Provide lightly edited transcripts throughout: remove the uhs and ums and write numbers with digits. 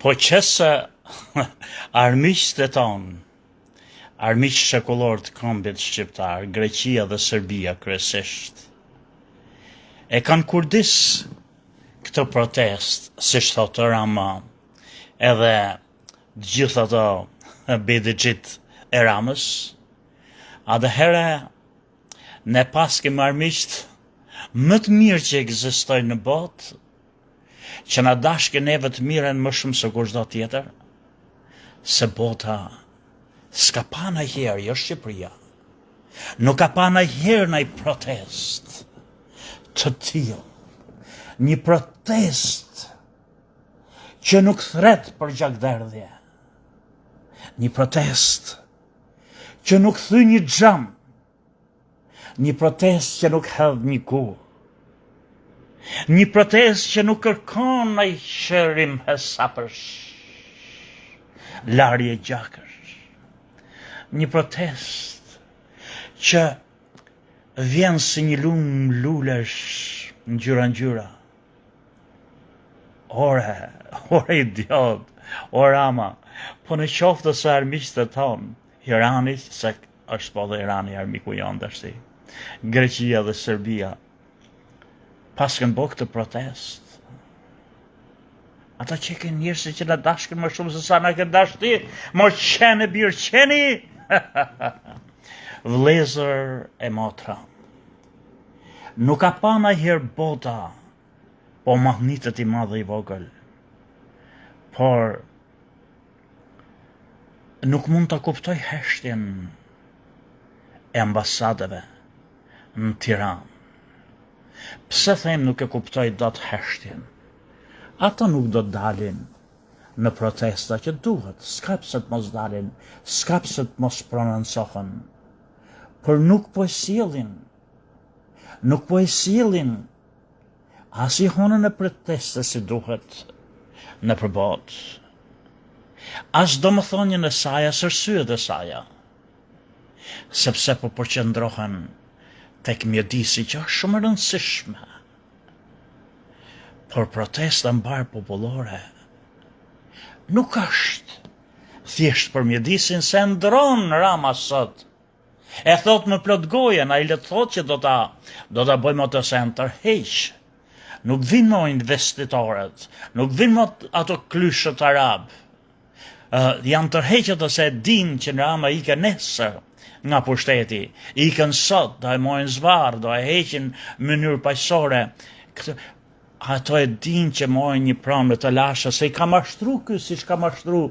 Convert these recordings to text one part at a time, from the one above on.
Po qëse armiqtë tonë, armiq shekullor të kombit shqiptar, Greqia dhe Serbia kryesisht, e kanë kurdis këtë protest, si thotë Rama, edhe gjithë ato BDG-t e Ramës, atëherë ne pas kemi armiqt më të mirë që ekzistojnë në botë, që na dashke neve të miren më shumë se kushdo tjetër, se bota s'ka pa ndonjëherë, jo Shqipëria, nuk ka pa ndonjëherë ndaj protest të tillë, një protest që nuk thret për gjakderdhje, një protest që nuk thy një xham, një protest që nuk hedh një ku, një protest që nuk kërkon ai shërim hesapësh, larje gjakësh, një protest që vjen si një lumë lulesh ngjyra. Ore idiot, o Rama, po në qoftë se armiqtë tonë, Irani, se është po dhe Irani armiku jonë dashti, Greqia dhe Serbia, pas kanë bërë këtë protest, ata që kanë njerëz që na dashkën më shumë se sa na kanë dashti, mos qenë birë qeni, vlezër e motra. Nuk ka pa ndonjëherë bota, po mahnitët i madhe i vogël, por nuk mund të kuptoj heshtjen e ambasadave në Tiranë. Pse them nuk e kuptoj dot heshtjen? Ato nuk do të dalin në protesta që duhet, s'ka pse të mos dalin, s'ka pse të mos prononcohen, por nuk po e sillin, as i honën e protesta si duhet në përbot, as domethënien e saj, as arsyet e saj, sepse po përqendrohen tek mjedisi që është shumë e rëndësishme. Por protesta mbar popullore nuk është thjesht për mjedisin se ndron Rama sot. E thot me plot gojen, ai le të thot që do ta bëjmë ato se tërheq. Nuk vinë më investitorët, nuk vinë më ato klyshët arab. Janë tërheqët ose din që Rama ike nesër nga pushteti, ikën sot, do e mojnë zvarë, do e heqin në mënyrë paqësore. Ato e din që mojnë një pranë të lashë, se i ka mashtru ky siç ka mashtru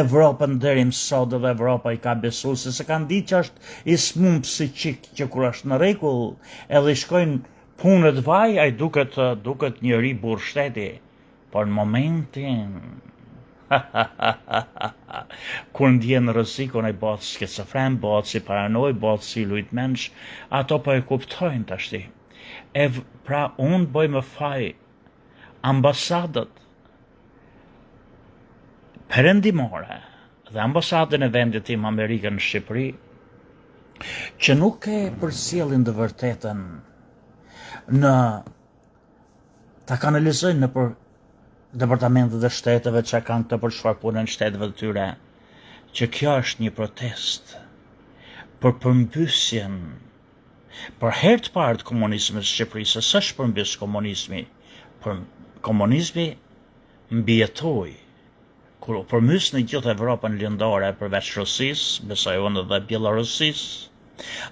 Evropën deri më sot, dhe Evropa i ka besu, se kanë ditë që është i smum psiqik, që kur është në rregull, edhe i shkojnë punët vaj, ai duket një ri burr shteti, por në momentin kur ndjen rrezikun ai bëhet skizofren, bëhet si paranoj, bëhet si lujtmensh, ato po e kuptojnë tashti. Pra unë bëj më faj ambasadët perëndimore dhe ambasadën e vendit tim Amerikën në Shqipëri, që nuk e përcjellin të vërtetën në ta kanalizojnë në për departamentet e shteteve që kanë këtë për çfarë punën shteteve të tyre, që kjo është një protest për përmbysjen, për herë të parë të komunizmit në Shqipëri, se s'është përmbys komunizmi, për komunizmi mbijetoi, kur u përmbys në gjithë Evropën lindore përveç Rusisë, besoj unë dhe Bielorusisë,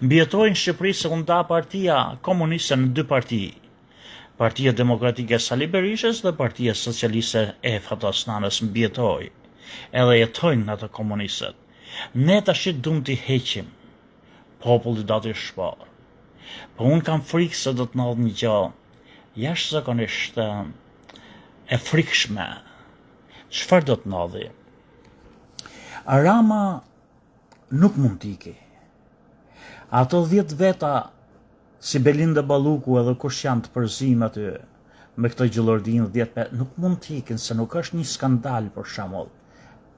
mbijetoi në Shqipëri se u nda partia komuniste në dy parti. Partia Demokratike e Sali Berishës dhe Partia Socialiste e Fatos Nanës mbijetoi, edhe jetojnë në ato komunistët. Ne tash duam t'i heqim, populli do t'i shpor. Po unë kam frikë se do të ndodhë një gjë jashtëzakonisht e frikshme. Çfarë do të ndodhi? Rama nuk mund t'iki. Ato 10 veta si Belinda Balluku edhe kush janë të përzim aty me këtë gjëllordin 10 nuk mund t'ikin, se nuk është një skandal për shembull.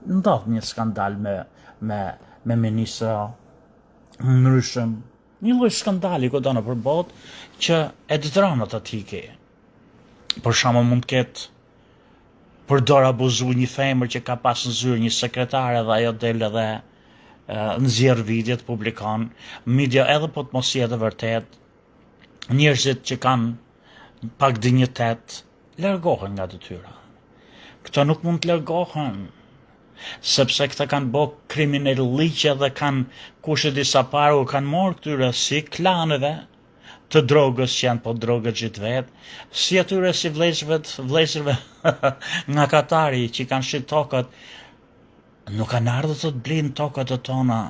Ndodh një skandal me ministra ndryshëm, një lloj skandali që në përbot që e detyron ata t'iki. Për shembull mund të ketë përdor abuzu një femër që ka pas në zyrë një sekretare dhe ajo del edhe nxjerr videot, publikon, media edhe po të mos jetë vërtet, njerëzit që kanë pak dinjitet largohen nga detyra. Këto nuk mund të largohen, sepse këta kanë bë kriminal ligje dhe kanë kushe disa paru kanë marrë këtyre si klaneve të drogës që janë po drogët gjithë vetë, si atyre si vlezërve nga Katari që kanë shit tokat, nuk kanë ardhur të blinë tokat e tona,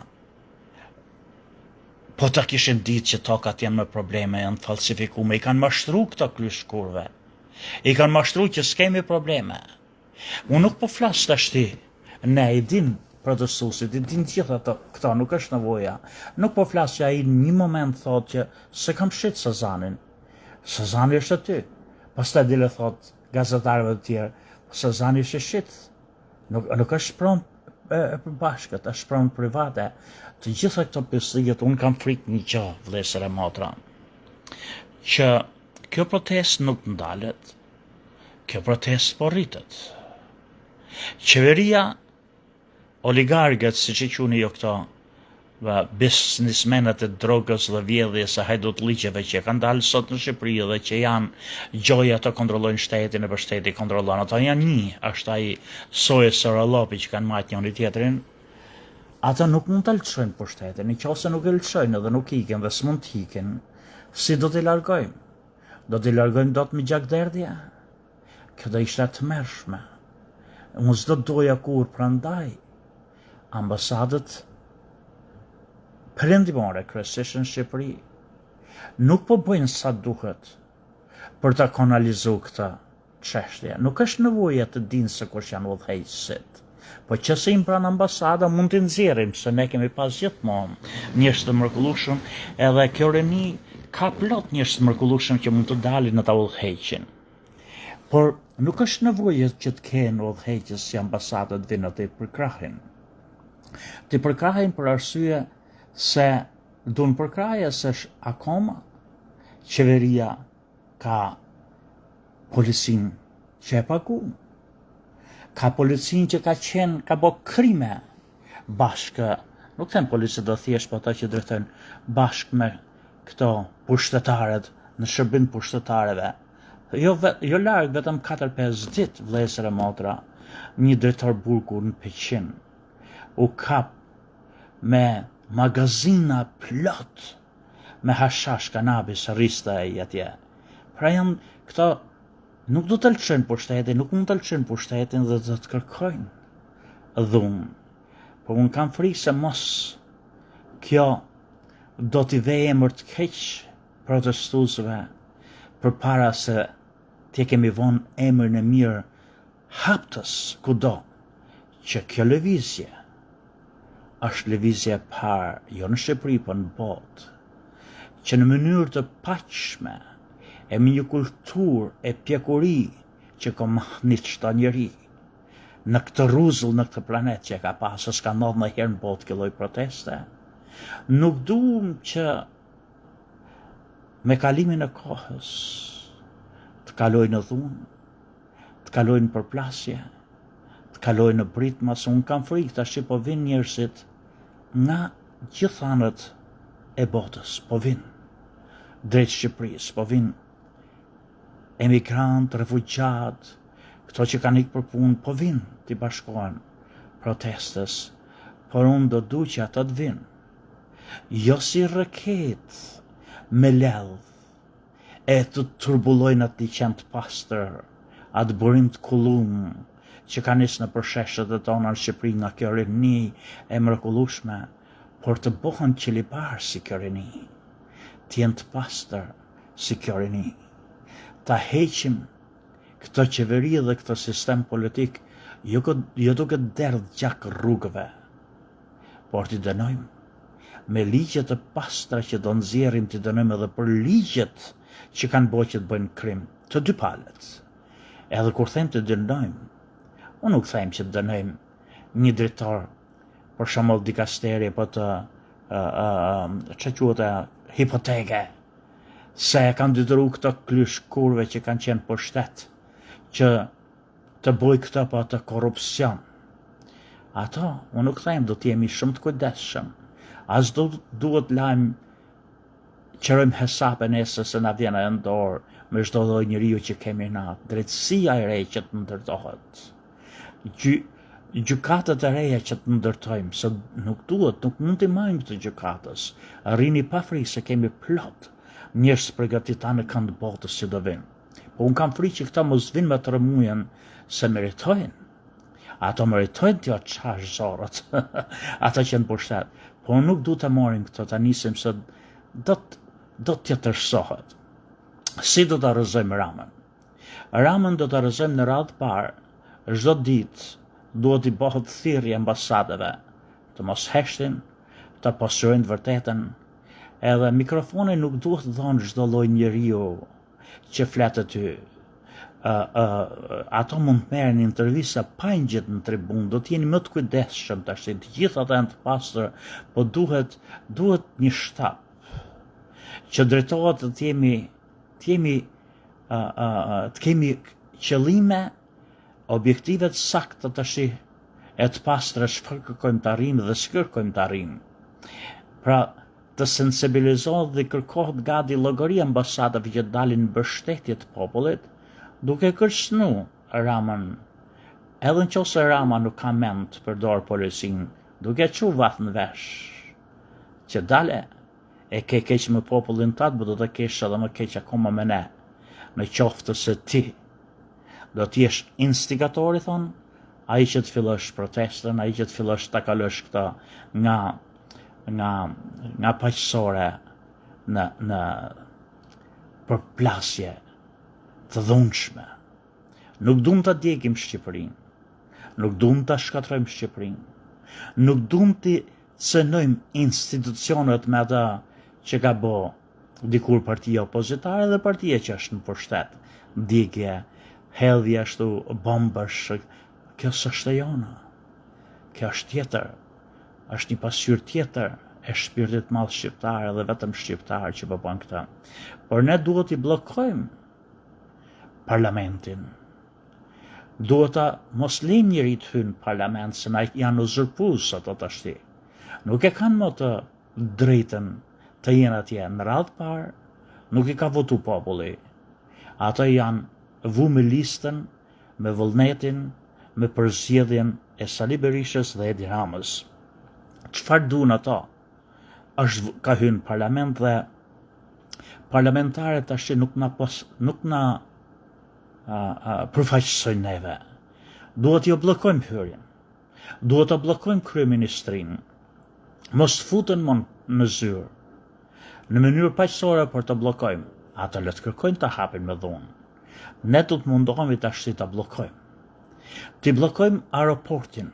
po ta kishin ditë që tokat janë me probleme, janë falsifikume, i kanë mashtru këto kryshkurve, i kanë mashtru që s'kemi probleme. Unë nuk po flas tashti, ne i din protestuesit, i din gjitha këta, nuk është nevoja. Nuk po flas që ai një moment thot që se kam shit Sazanin. Sazani është aty. Pastaj dile thot gazetarëve të tjerë, Sazani është shit. Nuk është pronë përbashkët, është pronë private. Të gjitha këto pjesëlligjet, unë kam frikë një gjë, vëllezër e motra, që kjo protestë nuk ndalet, kjo protestë po rritet. Qeveria, oligarkët, si që quni jo këto, biznismenët e drogës dhe vjedhjes e hajdut ligjeve që kanë dalë sot në Shqipëri dhe që janë gjoja të kontrollojnë shtetin e për shteti kontrollojnë. Ata janë një, është ai Sojë Sorolopi që kanë majtë njëri tjetrin. Ata nuk mund të lëshojnë për shtetin, nëse nuk e lëshojnë dhe nuk iken dhe s'mund të iken, si do t'i largojmë? Do t'i largojmë dot me gjakderdhja? Kjo do ishte tmerrshme. Unë s'do doja kur prandaj ambasadët perëndimore kryesisht në Shqipëri nuk po bëjnë sa duhet për ta kanalizuar këtë çështje. Nuk është nevoja të dinë se kush janë udhëheqësit. Po që se im pranë ambasada mund të nxjerrim, se ne kemi pas gjithmonë njerëz të mrekullueshëm, edhe kjo reni ka plot njerëz të mrekullueshëm që mund të dalin në ta udhëheqin. Por nuk është nevojë që të kenë udhëheqës si ambasadët vinë aty për krahin. Të përkrahin për arsye se duan përkraje se akoma qeveria ka policin që e paguam. Ka policin që ka bë krime bashkë, nuk them policët do thjesht, po ata që drejtojnë bashkë me këto pushtetarët në shërbim pushtetarëve. Jo larg, vetëm 4-5 ditë, vëllezër e motra, një drejtor burgu në Peqin u kap me magazina plot me hashash, kanabis, rista e atje. Pra janë këto nuk do të lëshojnë pushtetin, nuk mund të lëshojnë pushtetin dhe do të kërkojnë dhunë. Por unë kam frikë se mos kjo do t'i vej emër të keq protestuesve përpara se t'je kemi vonë emrin e mirë haptës kudo që kjo lëvizje është lëvizje e parë, jo në Shqipëri, po në botë, që në mënyrë të paqshme e me një kulturë e pjekuri që ka mahnit çdo njeri në këtë rruzull, në këtë planet që e ka pasë, s'ka ndodhur ndonjëherë në botë kjo lloj proteste. Nuk duam që me kalimin e kohës të kalojnë në dhunë, të kalojnë në përplasje, të kalojnë në britma, se unë kam frikë tash që po vinë njerëzit nga gjithë anët e botës, po vinë drejt Shqipërisë, po vinë emigrant, refugjat, këto që kanë ikë për punë, po vinë t'i bashkohen protestës, por unë do du që ata të vinë, jo si rëket me ledh, e të turbulojnë atë liqen të pastër, atë burim të kullum, që ka nisë në përsheshet e tona në Shqipëri nga kjo rini e mrekullueshme, por të bëhen qilibar si kjo rini, t'jen të pastër si kjo rini. Ta heqim këtë qeveri dhe këtë sistem politik, jo duke derdh gjak rrugëve, por t'i dënojmë me ligjet të pastra që do nxjerrim, t'i dënojmë edhe për ligjet që kanë bërë që të bëjnë krim, të dy palët. Edhe kur them të dënojmë, unë nuk them që të dënojmë një drejtor, për shembull dikasteri, po të që quhet hipoteke, se kanë detyruar këto kryshkurve që kanë qenë për shtet, që të bëj këta pa të korupcion. Ato, unë nuk them do t'jemi shumë të kujdesshëm. As duhet lajmë qërojmë hesape nesër se na vjen e ndorë me çdo lloj njeriu që kemi na. Drejtësia e re që të ndërtohet. Gjykatat e reja që të ndërtojmë, se nuk mund t'i majmë të gjykatës. Arrini pa frikë se kemi plot njerëz përgatita në kënd botës që do vinë. Po unë kam frikë që këta mos vinë me të rëmujen se meritojnë. Ato meritojnë t'jo qash zorët, ata që në pushtet. Po nuk du të morim këto të nisim se do t'ja tërsohet. Si do të rëzojmë Ramën? Ramën do të rëzojmë në radhë parë, çdo ditë duhet i bëhet thirrje ambasadave, të mos heshtin, të pasurojnë të vërtetën, edhe mikrofoni nuk duhet dhënë çdo lloj njeriu që flet aty. Ato mund të merren intervista pa ngjitur në tribunë, do të jeni më të kujdesshëm tash, të gjithë ata janë të pastër, po duhet një shtab që drejtohet të kemi qëllime, objektive të sakta tash e të pastra çfarë kërkojmë të arrijmë dhe ç'kërkojmë të arrijmë. Pra, të sensibilizohet dhe kërkohet gati llogari ambasadave që dalin në mbështetje të popullit, duke kërcënu Ramën, edhe nëse Rama nuk ka mend të përdor policinë, duke çu vath në vesh, që dale e ke keq me popullin tatë, po do të kesh edhe më keq akoma me ne, në qoftë se ti do t'jesh instigatori, thonë, ai që të fillosh protestën, ai që të fillosh ta kalosh këta nga paqësore në përplasje të dhunshme. Nuk duam ta djegim Shqipërinë, nuk duam ta shkatrojmë Shqipërinë, nuk duam të cënojmë institucionet me ata që ka bë dikur partia opozitare dhe partia që është në pushtet. Djegje, hedhje ashtu bombash, kjo s'është e jona. Kjo është tjetër, është një pasqyrë tjetër e shpirtit madh shqiptar dhe vetëm shqiptar që po bën këtë. Por ne duhet i bllokojmë parlamentin. Duhet ta mos lejmë njëri të hyjë në parlament se na janë uzurpues ato tashti. Nuk e kanë më të drejtën të jenë atje. Në radhë parë nuk i ka votu populli. Ata janë vu me listën, me vullnetin, me përzgjedhjen e Sali Berishës dhe Edi Ramës. Çfarë duan ato? Ka hyrë në parlament dhe parlamentarët tash nuk na përfaqësojnë neve. Duhet jo bllokojmë hyrjen. Duhet ta bllokojmë kryeministrinë. Mos futen më në zyrë. Në mënyrë paqësore për të bllokojmë. Ata le të kërkojnë ta hapin me dhunë. Ne do të mundohemi tash ta bllokojmë. Ti bllokojmë aeroportin.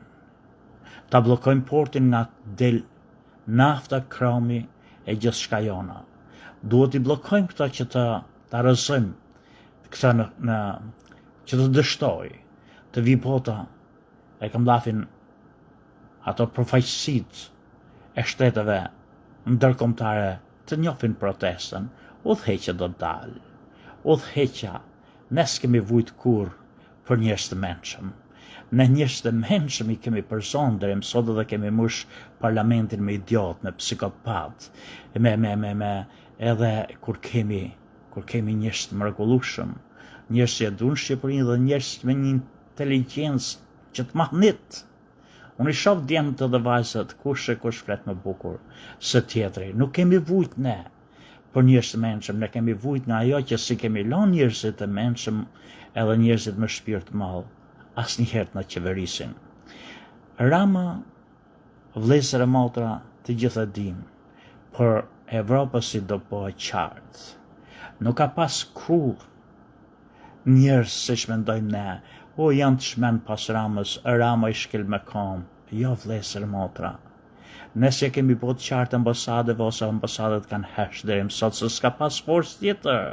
Ta bllokojmë portin nga del nafta, kromi e gjithçka jona. Duhet i bllokojmë këta që ta rrëzojmë këta që të dështoj, të vi bota e këmbllafin ato përfaqësitë e shteteve ndërkombëtare të njohin protestën, udhëheqja do të dalë. Udhëheqja, ne s'kemi vujt kur për njerëz të mençëm. Ne njerëz të mençëm i kemi person deri më sot dhe kemi mush parlamentin me idiot, me psikopat, edhe kur kemi njerëz të mrekullueshëm, njerëz që duan Shqipërinë dhe njerëz me një inteligjencë që të mahnit. Unë i shoh djemtë dhe vajzat, kush flet më bukur se tjetri. Nuk kemi vujt ne për njerëz të mençëm, ne kemi vujt nga ajo që si kemi lënë njerëzit të mençëm edhe njerëzit me shpirt të madh, asnjëherë na qeverisin. Rama, vëllezër e motra, të gjithë e dim, por Evropa si do bëhet qartë. Nuk ka pas kur njerëz se shmendojmë ne, o janë të shmend pas Ramës, Rama i shkel me kom. Jo, vëllezër e motra. Nëse kemi bëhet qartë ambasadeve ose ambasadet kanë hesh deri më sot se s'ka pas forcë tjetër.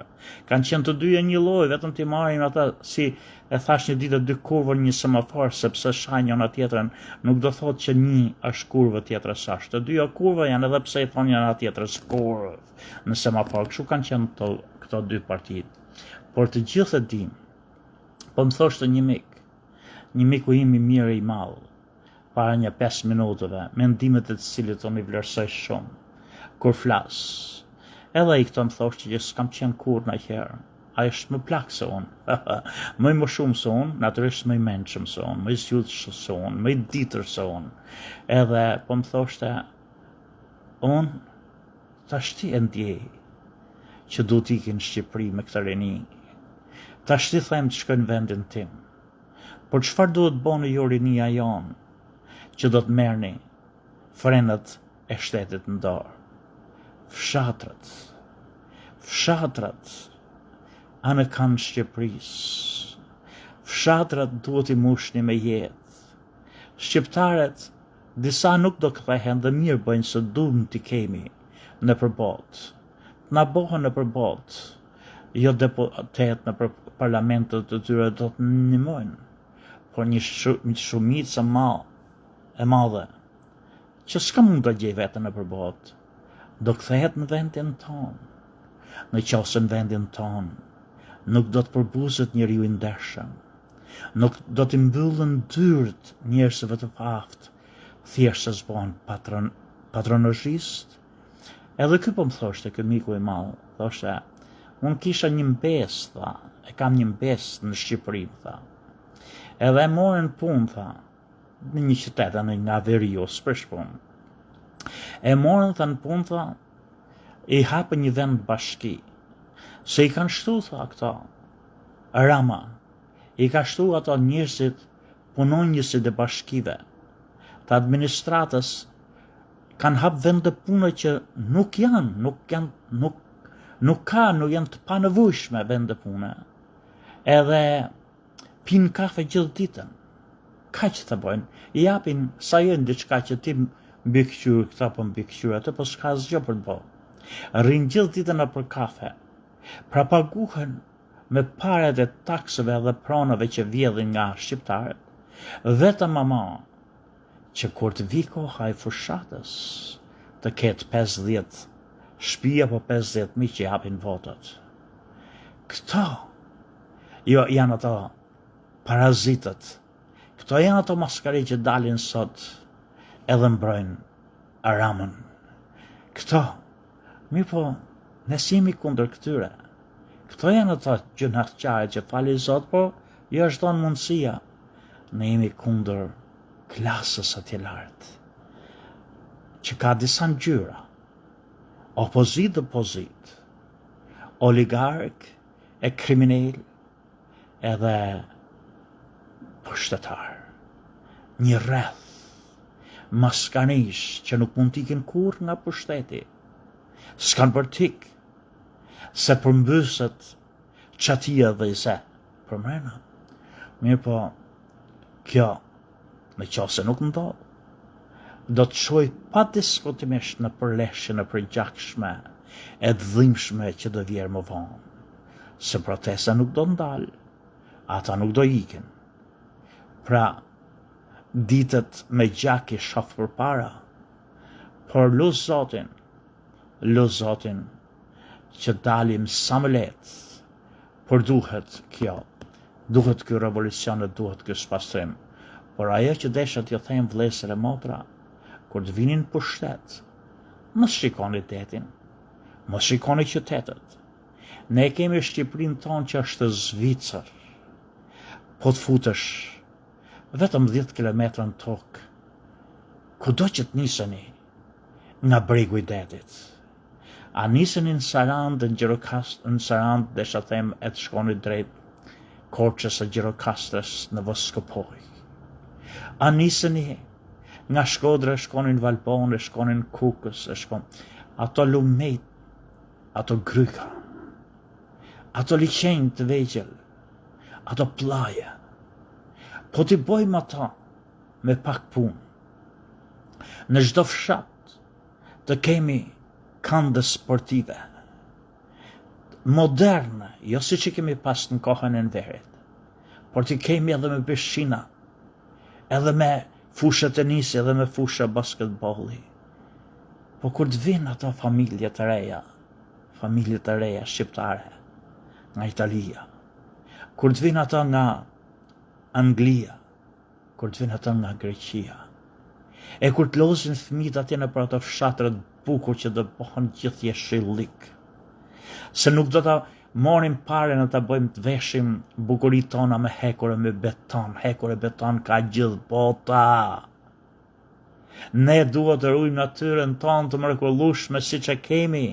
Kanë qenë të dyja një lloj, vetëm ti marrin ata si e thash një ditë dy kurvë një semafor, sepse shajnë njëra tjetrën, nuk do thotë që një është kurvë tjetra s'është. Të dyja kurvë janë edhe pse i thonë njëra tjetrës kurvë në semafor. Kështu kanë qenë këto dy partitë. Por të gjithë e dim, po më thoshte një mik, një miku im I mirë I madh, para një 5 minutave, mendimet e të cilit unë I vlerësoj shumë, kur flas. Edhe I këto më thoshte që s'kam qenë kur në herë. A është më plak se unë, më shumë se unë, natyrisht më I mençëm se unë, më I zgjudhshëm se unë, më I ditër se unë. Edhe po më thoshte, unë tash ti e ndjej që du t'ikin në Shqipëri me këtë reni. Tash ti them të shkoj në vendin tim. Por çfarë duhet bëni ju rinia jonë që do të merrni frenet e shtetit në dorë? Fshatrat anë kanë Shqipërisë. Fshatrat duhet I mushni me jetë. Shqiptarët disa nuk do kthehen dhe mirë bëjnë se duam t'i kemi në përbot. Na bëhen në përbot, jo deputet në parlamentet të tyre do të ndihmojnë, por një shumicë e madhe që s'ka mund të gjej veten në përbot, do kthehet në vendin tonë. Në qoftë në vendin tonë nuk do të përbuzet njeriu I ndershëm, nuk do t'i mbyllën dyrt njerëzve të aftë, thjesht se s'bën patronazhist. Edhe ky po më thoshte, ky miku I madh, thoshte, unë kisha një mbes, tha, e kam një mbes në Shqipëri, tha. Edhe e morën punë, tha, në një qytet në nga Verius, për shpunë. E morën, tha, në punë, tha, I hapën një vend bashki. Se I kanë shtu, tha, këta, Rama, I ka shtu ato njerëzit punonjësit e bashkive, të administratës, kanë hap vende pune që nuk janë të panevojshme vende pune. Edhe pin kafe gjithë ditën. Kaq të bëjnë. I japin sa jenë diçka që ti mbikëqyr, këta po mbikëqyr atë, po s'ka asgjë për të bërë. Rrin gjithë ditën për kafe. Pra paguhen me parat e takseve dhe pronave që vjedhin nga shqiptarët. Vetëm ama që kur të vi koha e fushatës, të ketë 50 shtëpi apo 50.000 që japin votat. Këto janë ato parazitët. Këto janë ato maskari që dalin sot edhe mbrojnë Ramën. Këto, mirë po, nëse jemi kundër këtyre. Këto janë ato gjunaqare që fali Zot, po jo është tonë mundësia. Ne jemi kundër klasës atje lartë, që ka disa ngjyra, opozit dhe pozit, oligark e kriminal edhe pushtetar. Një rreth maskanish që nuk mund t'ikin kur nga pushteti. S'kan për tik, se përmbyset qatia dhe I se përmrena. Mirë po, kjo, në qoftë se nuk ndodh, do të shoj pa diskutimisht në përleshje në përgjakshme e të dhimbshme që do vjerë më vonë. Se protesta nuk do ndalë, ata nuk do ikin. Pra, ditët me gjak I shoh përpara, por lut Zotin, që dalim sa më lehtë, por duhet ky revolucion, duhet ky spastrim. Por ajo që desha t'ju them vëllezër e motra, kur të vinin pushtet, mos shikoni detin, mos shikoni qytetet. Ne kemi Shqipërinë tonë që është Zvicër. Po të futesh vetëm 10 kilometra në tokë, kudo që të niseni nga bregu I detit. A niseni në Sarandë, në Gjirokastër, në Sarandë, desha them e të shkoni drejt Korçës së Gjirokastrës në Voskopoj. A niseni nga Shkodra, shkonin në Valbon, shkonin në Kukës, ato lumejt, ato gryka, ato liqenj të vegjël, ato plaje. Po t'i bojmë ata me pak punë. Në çdo fshat të kemi këndë sportive, moderne, jo si që kemi pas në kohën e Enverit, por t'i kemi edhe me peshqina, edhe me fushë tenisi, edhe me fushë basketbolli. Po kur të vinë ato familje të reja shqiptare, nga Italia, kur të vinë ato nga Anglia, kur të vinë ata nga Greqia. E kur të lozin fëmijët atje në për ato fshatrat bukur që do bëhen gjithë jeshillik. Se nuk do ta morim pare në ta bëjmë të veshim bukurit tona me hekure me beton. Hekure beton ka gjithë bota. Ne duhet të rujmë natyrën tonë të mrekullueshme siç e kemi,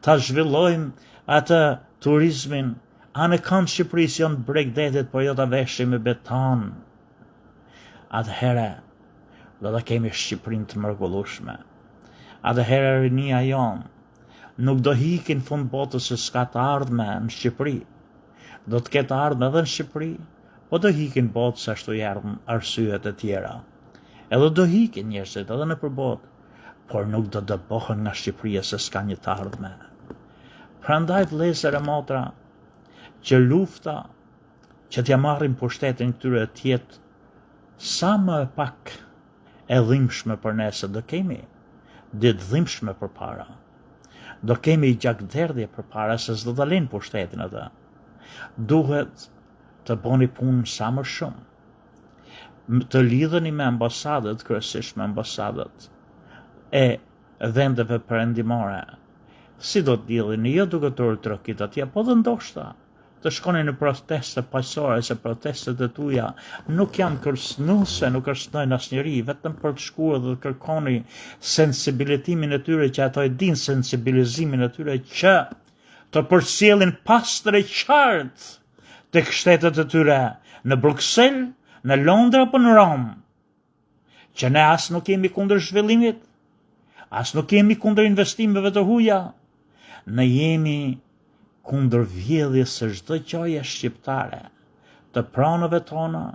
ta zhvillojmë atë turizmin. Anë kanë Shqipërisë janë bregdetit, por jo ta veshim me beton. Atëherë do ta kemi Shqipërinë të mrekullueshme. Atëherë rinia jonë nuk do hikin fund botës se s'ka të ardhme në Shqipëri. Do të ketë ardhme edhe në Shqipëri, po do hikin botës ashtu erdhën arsyet e tjera. Edhe do hikin njerëzit edhe në përbotë, por nuk do dëbohen nga Shqipëria se s'ka një të ardhme. Prandaj vëllezër e motra, që lufta që t'ja marrim pushtetin këtyre të jetë sa më pak e dhimbshme për ne, se do kemi ditë dhimbshme përpara. Do kemi gjakderdhje përpara, se s'do ta lënë pushtetin ata. Duhet të bëni punë sa më shumë. Të lidheni me ambasadat, kryesisht me ambasadat e vendeve perëndimore. Si do të lidheni, jo duke të urtërokit atje, po dhe ndoshta të shkoni në proteste paqësore, se protestet e tuja nuk janë kërcënuese, nuk kërcënojnë asnjëri, vetëm për të shkuar dhe të kërkoni sensibilitimin e tyre, që ato e dinë sensibilizimin e tyre, që të përcjellin pastër e qartë tek shtetet e tyre, në Bruksel, në Londra apo në Rom, që ne as nuk jemi kundër zhvillimit, as nuk jemi kundër investimeve të huaja, ne jemi kundër vjedhjes së çdo gjaje shqiptare, të pranove tona,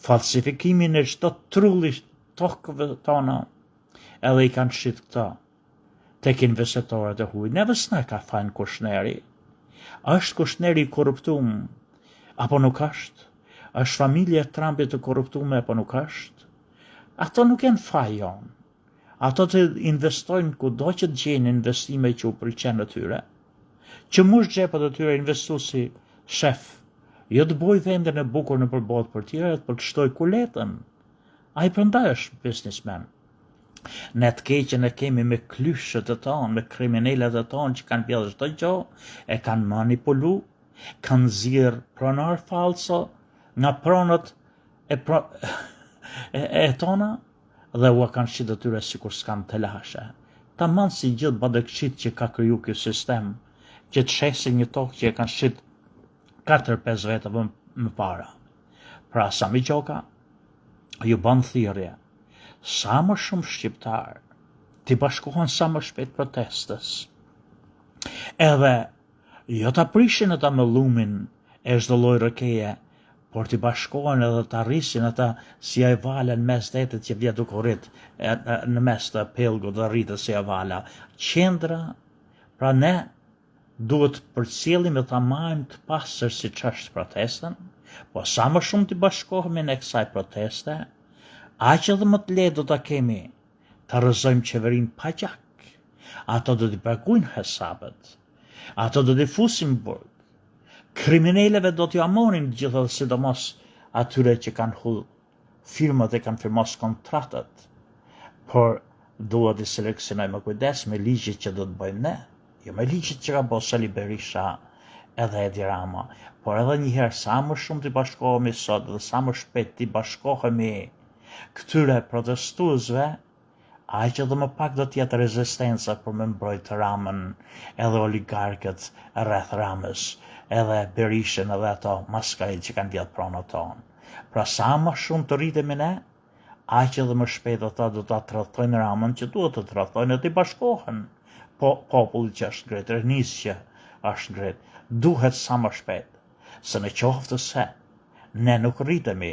falsifikimin e çdo trulli tokëve tona, edhe i kanë shit këta tek investitorët e huaj. Neve s'na ka fajin Kushneri. Është Kushneri i korruptum, apo nuk është? Është familja e Trumpit të korruptume, apo nuk është? Ato nuk janë faj jonë. Ato të investojnë kudo që të gjejnë investime që u pëlqen atyre. Që mush xhepet e tyre investuesi shef, jo të boj vendin e bukur në përbot për tjerët, për të shtoj kuletën. Ai prandaj është businessman. Ne të keqen e kemi me klyshët e tonë, me kriminalet e tonë që kanë bjellë çdo gjë, e kanë manipulu, kanë zirë pronar falso nga pronët e tona, dhe u kanë shit atyre sikur s'kan telashe. Tamam si gjithë badekçit që ka kriju ky sistem, që të shesin një tokë që e kanë shit 4-5 vete më para. Pra Sami Gjoka ju bën thirrje sa më shumë shqiptar t'i bashkohen sa më shpejt protestës. Edhe jo ta prishin ata me lumin e çdo lloj rrokeje, por t'i bashkohen edhe të arrisin ata si Avala në mes detit që vjet duke rrit në mes të pellgut dhe rritet si Avala. Qendra, pra ne duhet përcjellim dhe ta marrim të pastër siç është protestën, po sa më shumë të bashkohemi në kësaj proteste, aq edhe më të lehtë do ta kemi të rrëzojmë qeverinë pa gjak. Ato do t'i paguajnë hesabet, ato do t'i fusin burg. Kriminaleve do t'ju amonin gjithë, sidomos atyre që kanë hull firmat e kanë firmos kontratat, por duhet i seleksionojmë me kujdes me ligjit që do të bëjmë ne. Jo me ligjit që ka bërë Sali Berisha edhe Edi Rama, por edhe njëherë sa më shumë t'i bashkohemi sot dhe sa më shpejt t'i bashkohemi këtyre protestuesve, aq edhe më pak do t'jetë rezistenca për me mbrojtë Ramën, edhe oligarkët rreth Ramës, edhe Berishën edhe ato maskarit që kanë vjetë pronë tonë. Pra sa më shumë të rritemi ne, aq edhe më shpejt ata do t'a tradhtojnë Ramën, që duhet të tradhtojnë e t'i bashkohen. Populli që është ngrit, rinisë që është ngrit, duhet sa më shpejt, se në qoftë se ne nuk rritemi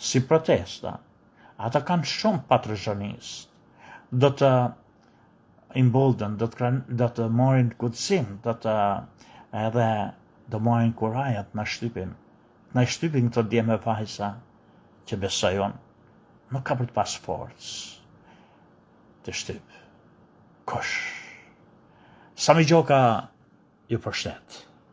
si protesta, ata kanë shumë patrionistë, do të imbolden, do të marrin kutsim, edhe do marrin kurajat na shtypin këto dje me vajza që besojnë, nuk ka për të pas forcë të shtyp. Kush? Sami Gjoka ju përshtet.